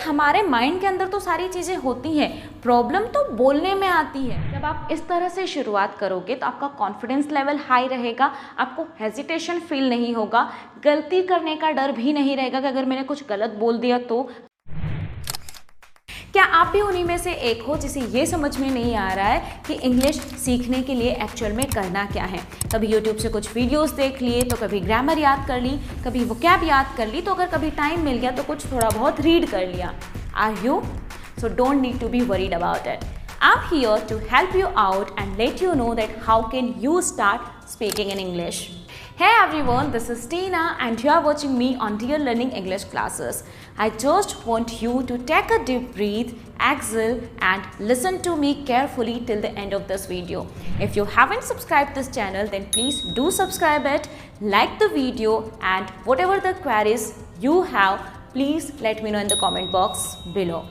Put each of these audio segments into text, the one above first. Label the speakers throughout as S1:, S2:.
S1: हमारे माइंड के अंदर तो सारी चीज़ें होती हैं, प्रॉब्लम तो बोलने में आती है। जब आप इस तरह से शुरुआत करोगे तो आपका कॉन्फिडेंस लेवल हाई रहेगा, आपको हेजिटेशन फील नहीं होगा, गलती करने का डर भी नहीं रहेगा कि अगर मैंने कुछ गलत बोल दिया तो। क्या आप भी उन्हीं में से एक हो जिसे ये समझ में नहीं आ रहा है कि इंग्लिश सीखने के लिए एक्चुअल में करना क्या है? कभी यूट्यूब से कुछ वीडियोस देख लिए, तो कभी ग्रामर याद कर ली, कभी वोकैब याद कर ली, तो अगर कभी टाइम मिल गया तो कुछ थोड़ा बहुत रीड कर लिया। Are you? So don't need to be worried about it. I'm here to help you out and let you know that how can you start speaking in English. Hey everyone, this is Tina and you are watching me on Dear Learning English classes. I just want you to take a deep breath, exhale and listen to me carefully till the end of this video. If you haven't subscribed this channel, then please do subscribe it, like the video and whatever the queries you have, please let me know in the comment box below.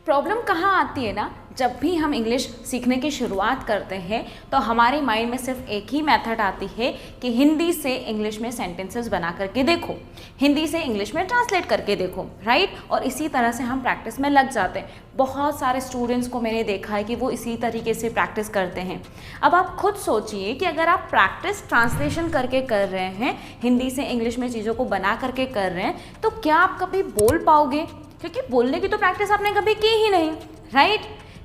S1: Problem कहाँ आती है ना, जब भी हम English सीखने की शुरुआत करते हैं तो हमारे माइंड में सिर्फ एक ही मेथड आती है कि हिंदी से इंग्लिश में सेंटेंसेस बना करके देखो, हिंदी से इंग्लिश में ट्रांसलेट करके देखो, राइट। और इसी तरह से हम प्रैक्टिस में लग जाते हैं। बहुत सारे स्टूडेंट्स को मैंने देखा है कि वो इसी तरीके से प्रैक्टिस करते हैं। अब आप खुद सोचिए कि अगर आप प्रैक्टिस ट्रांसलेशन करके कर रहे हैं, हिंदी से इंग्लिश में चीज़ों को बना करके कर रहे हैं, तो क्या आप कभी बोल पाओगे? क्योंकि बोलने की तो प्रैक्टिस आपने कभी की ही नहीं, right.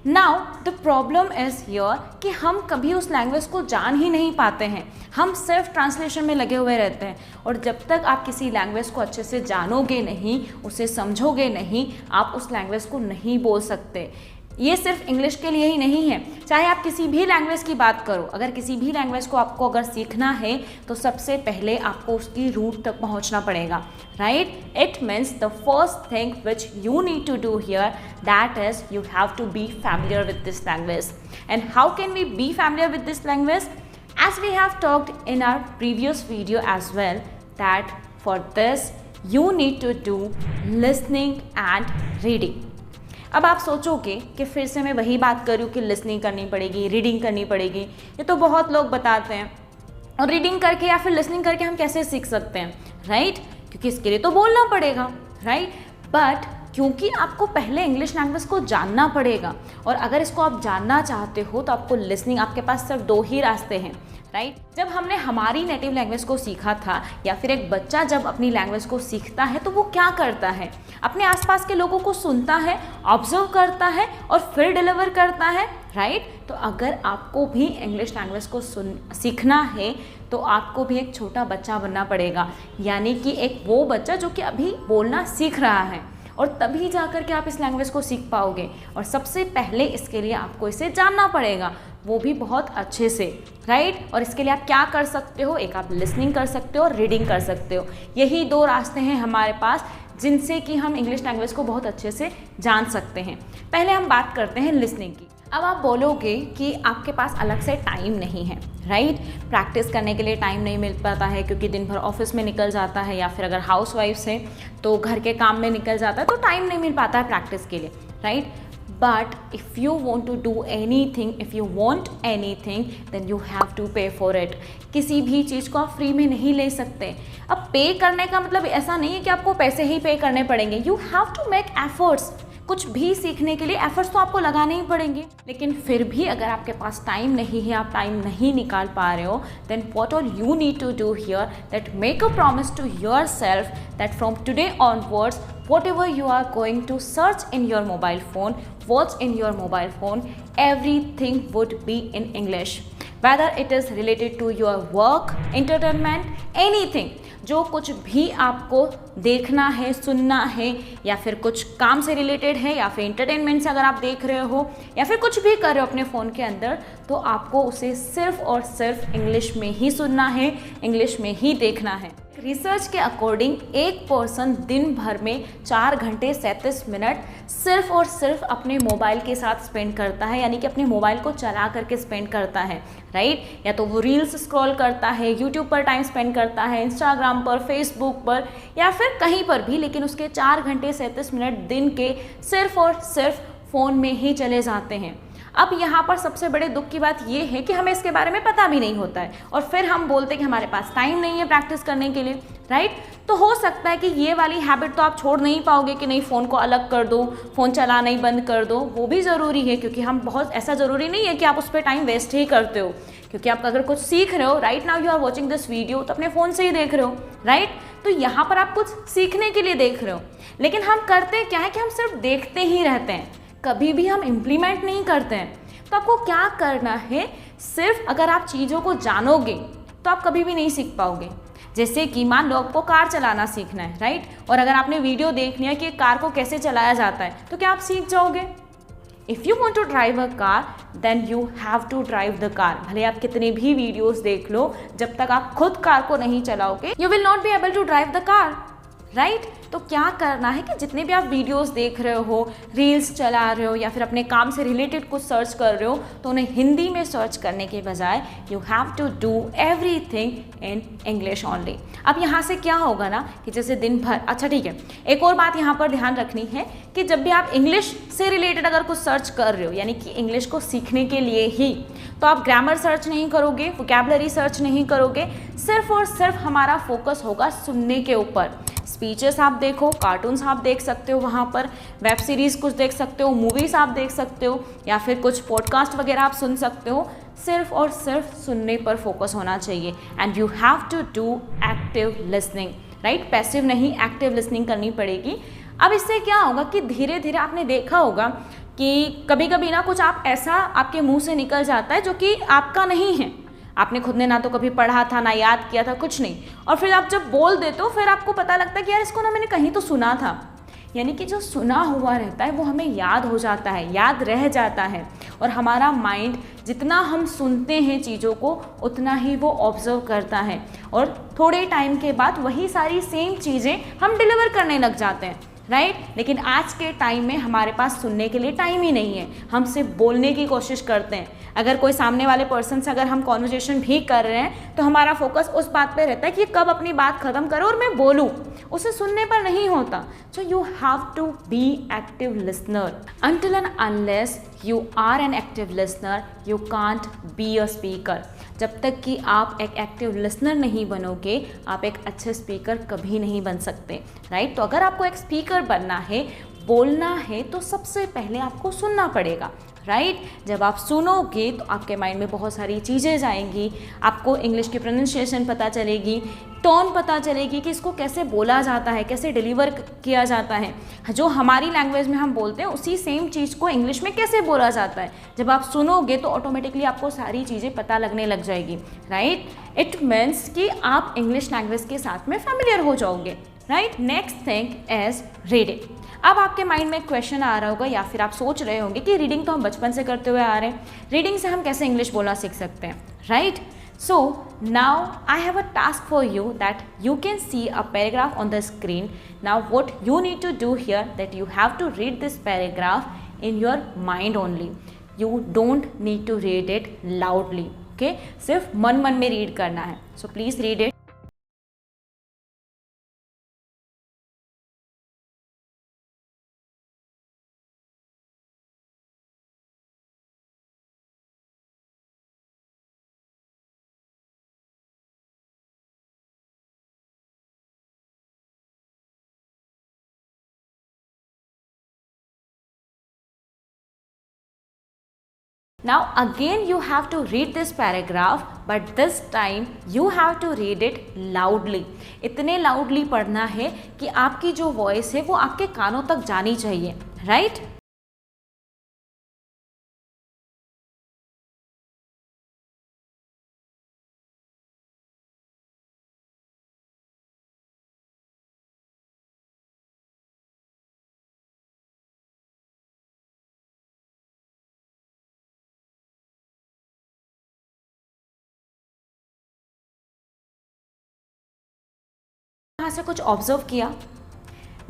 S1: Now the problem is here कि हम कभी उस लैंग्वेज को जान ही नहीं पाते हैं, हम सिर्फ ट्रांसलेशन में लगे हुए रहते हैं। और जब तक आप किसी लैंग्वेज को अच्छे से जानोगे नहीं, उसे समझोगे नहीं, आप उस लैंग्वेज को नहीं बोल सकते। ये सिर्फ इंग्लिश के लिए ही नहीं है, चाहे आप किसी भी लैंग्वेज की बात करो। अगर किसी भी लैंग्वेज को आपको अगर सीखना है तो सबसे पहले आपको उसकी रूट तक पहुंचना पड़ेगा, right. It means the first thing which you need to do here, that is you have to be familiar with this language. And how can we be familiar with this language? As we have talked in our previous video as well, that for this you need to do listening and reading. अब आप सोचोगे कि फिर से मैं वही बात करूँ कि लिसनिंग करनी पड़ेगी, रीडिंग करनी पड़ेगी। ये तो बहुत लोग बताते हैं, और रीडिंग करके या फिर लिसनिंग करके हम कैसे सीख सकते हैं, राइट। क्योंकि इसके लिए तो बोलना पड़ेगा, राइट। बट क्योंकि आपको पहले इंग्लिश लैंग्वेज को जानना पड़ेगा, और अगर इसको आप जानना चाहते हो तो आपको लिसनिंग, आपके पास सिर्फ दो ही रास्ते हैं, राइट। जब हमने हमारी नेटिव लैंग्वेज को सीखा था, या फिर एक बच्चा जब अपनी लैंग्वेज को सीखता है तो वो क्या करता है? अपने आसपास के लोगों को सुनता है, ऑब्जर्व करता है और फिर डिलीवर करता है, राइट। तो अगर आपको भी इंग्लिश लैंग्वेज को सीखना है तो आपको भी एक छोटा बच्चा बनना पड़ेगा, यानी कि एक वो बच्चा जो कि अभी बोलना सीख रहा है, और तभी जाकर के आप इस लैंग्वेज को सीख पाओगे। और सबसे पहले इसके लिए आपको इसे जानना पड़ेगा, वो भी बहुत अच्छे से, राइट। और इसके लिए आप क्या कर सकते हो? एक आप लिसनिंग कर सकते हो और रीडिंग कर सकते हो। यही दो रास्ते हैं हमारे पास जिनसे कि हम इंग्लिश लैंग्वेज को बहुत अच्छे से जान सकते हैं। पहले हम बात करते हैं लिसनिंग की। अब आप बोलोगे कि आपके पास अलग से टाइम नहीं है, राइट। प्रैक्टिस करने के लिए टाइम नहीं मिल पाता है क्योंकि दिन भर ऑफिस में निकल जाता है, या फिर अगर हाउस वाइफ्स हैं तो घर के काम में निकल जाता है, तो टाइम नहीं मिल पाता है प्रैक्टिस के लिए, right. But if you want to do anything, if you want anything, then you have to pay for it. किसी भी चीज़ को आप फ्री में नहीं ले सकते। अब पे करने का मतलब ऐसा नहीं है कि आपको पैसे ही पे करने पड़ेंगे। You have to make efforts. कुछ भी सीखने के लिए एफर्ट्स तो आपको लगाने ही पड़ेंगे। लेकिन फिर भी अगर आपके पास टाइम नहीं है, आप टाइम नहीं निकाल पा रहे हो, then what all you need to do here, that make a promise to yourself that from today onwards, whatever you are going to search in your mobile phone, watch in your mobile phone, everything would be in English. Whether it is related to your work, entertainment, anything. जो कुछ भी आपको देखना है, सुनना है, या फिर कुछ काम से रिलेटेड है, या फिर एंटरटेनमेंट से अगर आप देख रहे हो, या फिर कुछ भी कर रहे हो अपने फ़ोन के अंदर, तो आपको उसे सिर्फ और सिर्फ इंग्लिश में ही सुनना है, इंग्लिश में ही देखना है। रिसर्च के अकॉर्डिंग एक पर्सन दिन भर में 4 घंटे 37 मिनट सिर्फ और सिर्फ अपने मोबाइल के साथ स्पेंड करता है, यानी कि अपने मोबाइल को चला करके स्पेंड करता है, राइट। या तो वो रील्स स्क्रॉल करता है, यूट्यूब पर टाइम स्पेंड करता है, इंस्टाग्राम पर, फेसबुक पर, या फिर कहीं पर भी, लेकिन उसके 4 घंटे 37 मिनट दिन के सिर्फ और सिर्फ फ़ोन में ही चले जाते हैं। अब यहाँ पर सबसे बड़े दुख की बात ये है कि हमें इसके बारे में पता भी नहीं होता है, और फिर हम बोलते हैं कि हमारे पास टाइम नहीं है प्रैक्टिस करने के लिए। राइट। तो हो सकता है कि ये वाली हैबिट तो आप छोड़ नहीं पाओगे कि नहीं फ़ोन को अलग कर दो, फ़ोन चलाना ही बंद कर दो, वो भी ज़रूरी है, क्योंकि हम बहुत, ऐसा ज़रूरी नहीं है कि आप उस पर टाइम वेस्ट ही करते हो, क्योंकि आप अगर कुछ सीख रहे हो, right now you are watching this video, तो अपने फ़ोन से ही देख रहे हो, राइट। तो यहाँ पर आप कुछ सीखने के लिए देख रहे हो, लेकिन हम करते क्या है कि हम सिर्फ देखते ही रहते हैं, कभी भी हम इम्प्लीमेंट नहीं करते हैं। तो आपको क्या करना है, सिर्फ अगर आप चीज़ों को जानोगे तो आप कभी भी नहीं सीख पाओगे। जैसे कि मान लो आपको कार चलाना सीखना है, राइट, और अगर आपने वीडियो देख लिया कि एक कार को कैसे चलाया जाता है, तो क्या आप सीख जाओगे? If you want to drive a car then you have to drive the car. भले आप कितने भी वीडियोस देख लो, जब तक आप खुद कार को नहीं चलाओगे you will not be able to drive the car, right. तो क्या करना है कि जितने भी आप वीडियोस देख रहे हो, रील्स चला रहे हो, या फिर अपने काम से रिलेटेड कुछ सर्च कर रहे हो, तो उन्हें हिंदी में सर्च करने के बजाय you have to do everything in English only. अब यहाँ से क्या होगा ना कि जैसे दिन भर, अच्छा ठीक है, एक और बात यहाँ पर ध्यान रखनी है कि जब भी आप इंग्लिश से रिलेटेड अगर कुछ सर्च कर रहे हो, यानी कि इंग्लिश को सीखने के लिए ही, तो आप ग्रामर सर्च नहीं करोगे, वोकैबुलरी सर्च नहीं करोगे, सिर्फ और सिर्फ हमारा फोकस होगा सुनने के ऊपर। स्पीचेस आप देखो, कार्टून्स आप देख सकते हो, वहाँ पर वेब सीरीज़ कुछ देख सकते हो, मूवीज़ आप देख सकते हो, या फिर कुछ पॉडकास्ट वगैरह आप सुन सकते हो। सिर्फ और सिर्फ सुनने पर फोकस होना चाहिए। And you have to do active listening, right. Passive नहीं, एक्टिव लिसनिंग करनी पड़ेगी। अब इससे क्या होगा कि धीरे धीरे आपने देखा होगा कि कभी कभी ना कुछ आप ऐसा आपके मुंह से निकल जाता है जो कि आपका नहीं है, आपने खुद ने ना तो कभी पढ़ा था, ना याद किया था, कुछ नहीं, और फिर आप जब बोल देते हो फिर आपको पता लगता है कि यार इसको ना मैंने कहीं तो सुना था। यानी कि जो सुना हुआ रहता है वो हमें याद हो जाता है, याद रह जाता है, और हमारा माइंड जितना हम सुनते हैं चीज़ों को उतना ही वो ऑब्जर्व करता है, और थोड़े टाइम के बाद वही सारी सेम चीज़ें हम डिलीवर करने लग जाते हैं, राइट। लेकिन आज के टाइम में हमारे पास सुनने के लिए टाइम ही नहीं है, हम सिर्फ बोलने की कोशिश करते हैं। अगर कोई सामने वाले पर्सन से अगर हम कॉन्वर्जेशन भी कर रहे हैं तो हमारा फोकस उस बात पे रहता है कि कब अपनी बात ख़त्म करो और मैं बोलूँ, उसे सुनने पर नहीं होता। So you have to be active listener. Until and unless you are an active listener you can't be a speaker. जब तक कि आप एक एक्टिव लिसनर नहीं बनोगे, आप एक अच्छे स्पीकर कभी नहीं बन सकते, राइट। तो अगर आपको एक स्पीकर बनना है, बोलना है, तो सबसे पहले आपको सुनना पड़ेगा, राइट। जब आप सुनोगे तो आपके माइंड में बहुत सारी चीज़ें जाएंगी, आपको इंग्लिश की प्रोनाउंसिएशन पता चलेगी, टोन पता चलेगी कि इसको कैसे बोला जाता है, कैसे डिलीवर किया जाता है, जो हमारी लैंग्वेज में हम बोलते हैं उसी सेम चीज़ को इंग्लिश में कैसे बोला जाता है। जब आप सुनोगे तो ऑटोमेटिकली आपको सारी चीज़ें पता लगने लग जाएगी, राइट। इट मीन्स कि आप इंग्लिश लैंग्वेज के साथ में फैमिलियर हो जाओगे, right. Next thing is reading. अब आपके माइंड में एक क्वेश्चन आ रहा होगा, या फिर आप सोच रहे होंगे कि रीडिंग तो हम बचपन से करते हुए आ रहे हैं, रीडिंग से हम कैसे इंग्लिश बोलना सीख सकते हैं, right. So now I have a task for you that you can see a paragraph on the screen. Now what you need to do here that you have to read this paragraph in your mind only. You don't need to read it loudly. Okay? सिर्फ मन मन में read करना है. So please read it. Now again you have to read this paragraph, but this time you have to read it loudly. इतने loudly पढ़ना है कि आपकी जो voice है वो आपके कानों तक जानी चाहिए, right? यहाँ से कुछ ऑब्जर्व किया,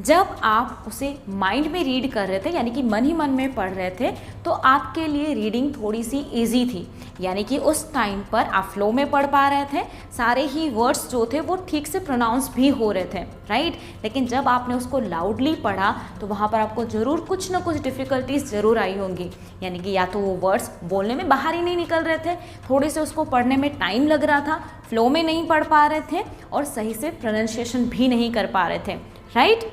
S1: जब आप उसे माइंड में रीड कर रहे थे, यानी कि मन ही मन में पढ़ रहे थे, तो आपके लिए रीडिंग थोड़ी सी ईजी थी, यानी कि उस टाइम पर आप फ्लो में पढ़ पा रहे थे, सारे ही वर्ड्स जो थे वो ठीक से प्रोनाउंस भी हो रहे थे, राइट। लेकिन जब आपने उसको लाउडली पढ़ा तो वहाँ पर आपको ज़रूर कुछ ना कुछ डिफ़िकल्टीज ज़रूर आई होंगी, यानी कि या तो वो वर्ड्स बोलने में बाहर ही नहीं निकल रहे थे, थोड़े से उसको पढ़ने में टाइम लग रहा था, फ्लो में नहीं पढ़ पा रहे थे और सही से प्रोनाउंसिएशन भी नहीं कर पा रहे थे, राइट।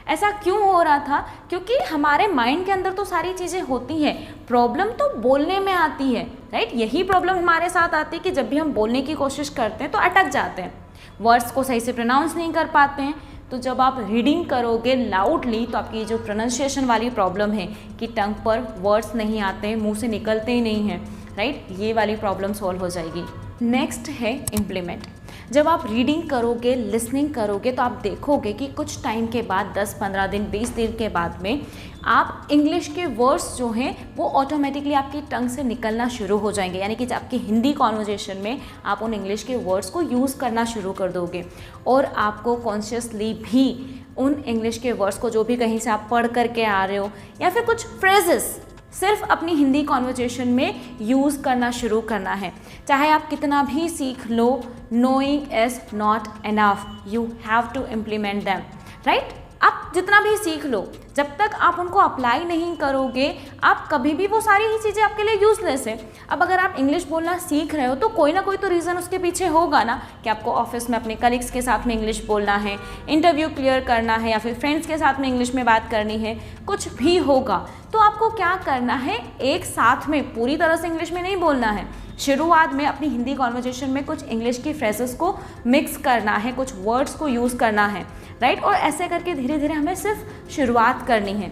S1: ऐसा क्यों हो रहा था? क्योंकि हमारे माइंड के अंदर तो सारी चीज़ें होती हैं, प्रॉब्लम तो बोलने में आती है, राइट। यही प्रॉब्लम हमारे साथ आती है कि जब भी हम बोलने की कोशिश करते हैं तो अटक जाते हैं, वर्ड्स को सही से प्रोनाउंस नहीं कर पाते हैं। तो जब आप रीडिंग करोगे लाउडली तो आपकी जो प्रोनाउंसिएशन वाली प्रॉब्लम है कि टंग पर वर्ड्स नहीं आते हैं, मुंह से निकलते ही नहीं हैं, राइट, ये वाली प्रॉब्लम सॉल्व हो जाएगी। नेक्स्ट है इम्प्लीमेंट। जब आप रीडिंग करोगे, लिसनिंग करोगे तो आप देखोगे कि कुछ टाइम के बाद 10-15 दिन 20 दिन के बाद में आप इंग्लिश के वर्ड्स जो हैं वो ऑटोमेटिकली आपकी टंग से निकलना शुरू हो जाएंगे, यानी कि आपकी हिंदी कॉन्वर्जेशन में आप उन इंग्लिश के वर्ड्स को यूज़ करना शुरू कर दोगे और आपको कॉन्शियसली भी उन इंग्लिश के वर्ड्स को, जो भी कहीं से आप पढ़ करके आ रहे हो या फिर कुछ फ्रेजेस, सिर्फ अपनी हिंदी कॉन्वर्जेशन में यूज़ करना शुरू करना है। चाहे आप कितना भी सीख लो, knowing is not enough, you have to implement them, right. आप जितना भी सीख लो, जब तक आप उनको अप्लाई नहीं करोगे आप कभी भी, वो सारी ही चीज़ें आपके लिए यूज़लेस है। अब अगर आप इंग्लिश बोलना सीख रहे हो तो कोई ना कोई तो रीज़न उसके पीछे होगा ना, कि आपको ऑफिस में अपने कलीग्स के साथ में इंग्लिश बोलना है, इंटरव्यू क्लियर करना है या फिर फ्रेंड्स के साथ में इंग्लिश में बात करनी है, कुछ भी होगा। तो आपको क्या करना है, एक साथ में पूरी तरह से इंग्लिश में नहीं बोलना है, शुरुआत में अपनी हिंदी कॉन्वर्जेशन में कुछ इंग्लिश की फ्रेजेस को मिक्स करना है, कुछ वर्ड्स को यूज़ करना है, राइट। और ऐसे करके धीरे धीरे हमें सिर्फ शुरुआत करनी है।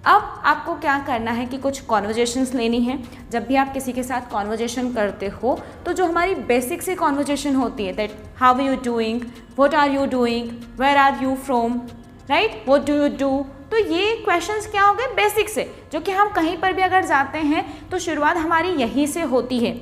S1: अब आपको क्या करना है कि कुछ कॉन्वर्जेशंस लेनी है। जब भी आप किसी के साथ कॉन्वर्जेशन करते हो तो जो हमारी बेसिक सी कॉन्वर्जेशन होती है, that how you doing, what are you doing, where are you from, right, what do you do, तो ये क्वेश्चंस क्या हो गए बेसिक से, जो कि हम कहीं पर भी अगर जाते हैं तो शुरुआत हमारी यहीं से होती है।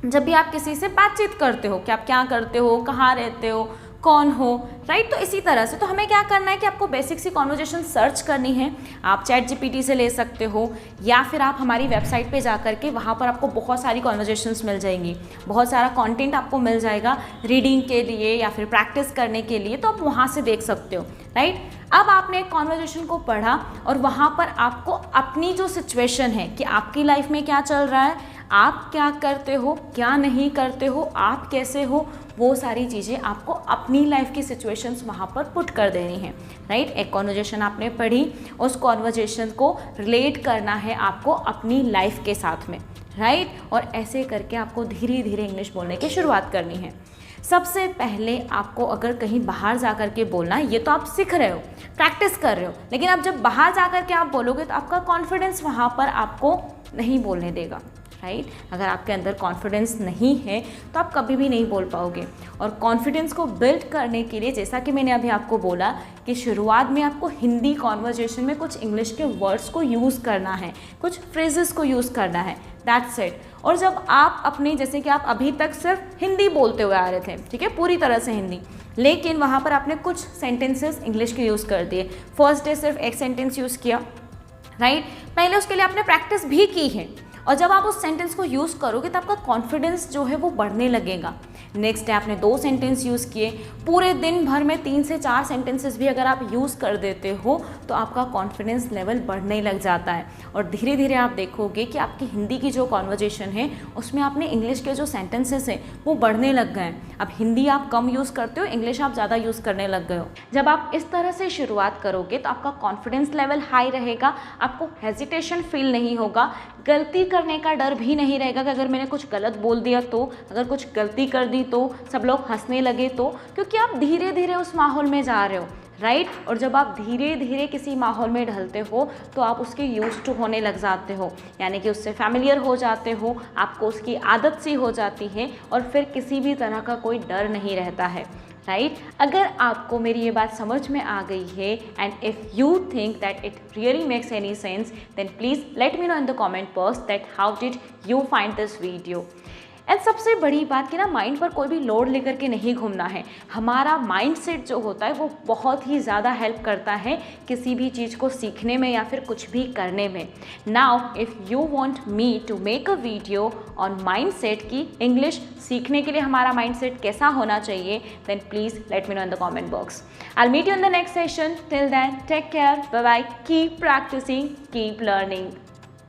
S1: जब भी आप किसी से बातचीत करते हो कि आप क्या करते हो, कहाँ रहते हो, कौन हो, राइट। तो इसी तरह से तो हमें क्या करना है कि आपको बेसिक सी कॉन्वर्जेशन सर्च करनी है। आप ChatGPT से ले सकते हो या फिर आप हमारी वेबसाइट पे जा कर के, वहाँ पर आपको बहुत सारी कॉन्वर्जेशंस मिल जाएंगी, बहुत सारा कंटेंट आपको मिल जाएगा रीडिंग के लिए या फिर प्रैक्टिस करने के लिए, तो आप वहाँ से देख सकते हो, राइट। अब आपने एक कॉन्वर्जेशन को पढ़ा और वहाँ पर आपको अपनी जो सिचुएशन है कि आपकी लाइफ में क्या चल रहा है, आप क्या करते हो, क्या नहीं करते हो, आप कैसे हो, वो सारी चीज़ें आपको अपनी लाइफ की सिचुएशंस वहाँ पर पुट कर देनी है, राइट। एक कॉन्वर्जेशन आपने पढ़ी, उस कॉन्वर्जेशन को रिलेट करना है आपको अपनी लाइफ के साथ में, राइट। और ऐसे करके आपको धीरे धीरे इंग्लिश बोलने की शुरुआत करनी है। सबसे पहले आपको अगर कहीं बाहर जा कर के बोलना है, ये तो आप सीख रहे हो, प्रैक्टिस कर रहे हो, लेकिन अब जब बाहर जा कर के आप बोलोगे तो आपका कॉन्फिडेंस वहाँ पर आपको नहीं बोलने देगा, राइट। अगर आपके अंदर कॉन्फिडेंस नहीं है तो आप कभी भी नहीं बोल पाओगे। और कॉन्फिडेंस को बिल्ड करने के लिए, जैसा कि मैंने अभी आपको बोला कि शुरुआत में आपको हिंदी कॉन्वर्जेशन में कुछ इंग्लिश के वर्ड्स को यूज़ करना है, कुछ फ्रेजेस को यूज़ करना है, दैट्स इट। और जब आप अपनी, जैसे कि आप अभी तक सिर्फ हिंदी बोलते हुए आ रहे थे, ठीक है, पूरी तरह से हिंदी, लेकिन वहाँ पर आपने कुछ सेंटेंसेस इंग्लिश के यूज़ कर दिए, फर्स्ट डे सिर्फ एक सेंटेंस यूज़ किया, राइट। पहले उसके लिए आपने प्रैक्टिस भी की है और जब आप उस सेंटेंस को यूज़ करोगे तो आपका कॉन्फिडेंस जो है वो बढ़ने लगेगा। नेक्स्ट डे आपने 2 सेंटेंस यूज़ किए, पूरे दिन भर में 3 से 4 सेंटेंसेस भी अगर आप यूज़ कर देते हो तो आपका कॉन्फिडेंस लेवल बढ़ने लग जाता है और धीरे धीरे आप देखोगे कि आपकी हिंदी की जो कॉन्वर्जेशन है उसमें आपने इंग्लिश के जो सेंटेंसेस हैं वो बढ़ने लग गए हैं। अब हिंदी आप कम यूज़ करते हो, इंग्लिश आप ज़्यादा यूज़ करने लग गए हो। जब आप इस तरह से शुरुआत करोगे तो आपका कॉन्फिडेंस लेवल हाई रहेगा, आपको हेजिटेशन फील नहीं होगा, गलती करने का डर भी नहीं रहेगा कि अगर मैंने कुछ गलत बोल दिया तो, अगर कुछ गलती कर दी तो, सब लोग हंसने लगे तो, क्योंकि आप धीरे धीरे उस माहौल में जा रहे हो, राइट। और जब आप धीरे धीरे किसी माहौल में ढलते हो तो आप उसके यूज्ड टू होने लग जाते हो, यानी कि उससे फैमिलियर हो जाते हो, आपको उसकी आदत सी हो जाती है और फिर किसी भी तरह का कोई डर नहीं रहता है, राइट। अगर आपको मेरी ये बात समझ में आ गई है and if you think that it really makes any sense, then please let me know in the comment box that how did you find this video. And सबसे बड़ी बात कि ना माइंड पर कोई भी लोड लेकर के नहीं घूमना है। हमारा माइंड सेट जो होता है वो बहुत ही ज़्यादा हेल्प करता है किसी भी चीज़ को सीखने में या फिर कुछ भी करने में। Now if you want me to make a video on mindset कि इंग्लिश सीखने के लिए हमारा माइंड सेट कैसा होना चाहिए, then please let me know in the comment box. I'll meet you in the next session. Till then, take care. Bye bye. Keep practicing. Keep learning.